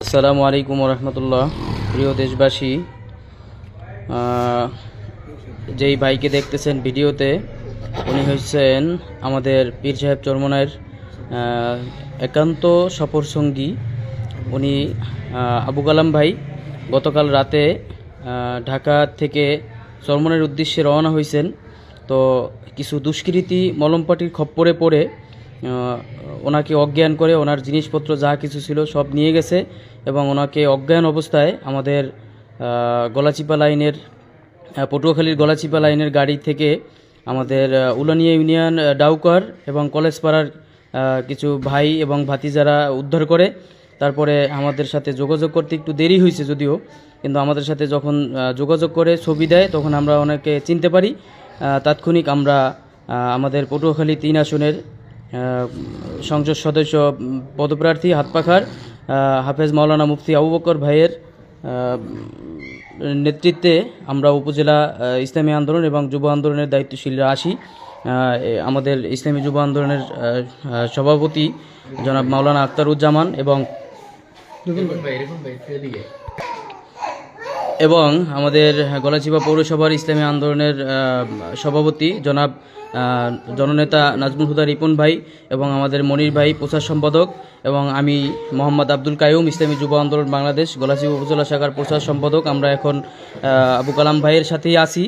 আসসালামু আলাইকুম রহমতুল্লাহ। প্রিয় দেশবাসী, যেই ভাইকে দেখতেছেন ভিডিওতে, উনি হচ্ছেন আমাদের পীর সাহেব চরমনায়ের একান্ত সফর সঙ্গী। উনি আবু কালাম ভাই গতকাল রাতে ঢাকা থেকে চরমনায়ের উদ্দেশ্যে রওনা হয়েছেন। তো কিছু দুষ্কৃতী মলমপাটির খপ্পরে পড়ে ওনাকে অজ্ঞান করে ওনার জিনিসপত্র যা কিছু ছিল সব নিয়ে গেছে এবং ওনাকে অজ্ঞান অবস্থায় আমাদের গলাচিপা লাইনের পটুয়াখালীর গলাচিপা লাইনের গাড়ি থেকে আমাদের উলানিয়া ইউনিয়ন ডাউকার এবং কলেজপাড়ার কিছু ভাই এবং ভাতিজারা উদ্ধার করে। তারপরে আমাদের সাথে যোগাযোগ করতে একটু দেরি হয়েছে যদিও, কিন্তু আমাদের সাথে যখন যোগাযোগ করে ছবি দেয় তখন আমরা ওনাকে চিনতে পারি। তাৎক্ষণিক আমরা আমাদের পটুয়াখালী 3 আসনের সংসদ সদস্য পদপ্রার্থী হাতপাখার হাফেজ মাওলানা মুফতি আবু বকর ভাইয়ের নেতৃত্বে আমরা উপজেলা ইসলামী আন্দোলন এবং যুব আন্দোলনের দায়িত্বশীলরা আসি। আমাদের ইসলামী যুব আন্দোলনের সভাপতি জনাব মাওলানা আখতারুজ্জামান এবং আমাদের গলাচিপা পৌরসভার ইসলামী আন্দোলনের সভাপতি জনাব জননেতা নাজমুল হুদা রিপন ভাই এবং আমাদের মনির ভাই প্রচার সম্পাদক, এবং আমি মোহাম্মদ আব্দুল কাইয়ুম, ইসলামী যুব আন্দোলন বাংলাদেশ গলাচিপা উপজেলা শাখার প্রচার সম্পাদক। আমরা এখন আবু কালাম ভাইয়ের সাথেই আছি।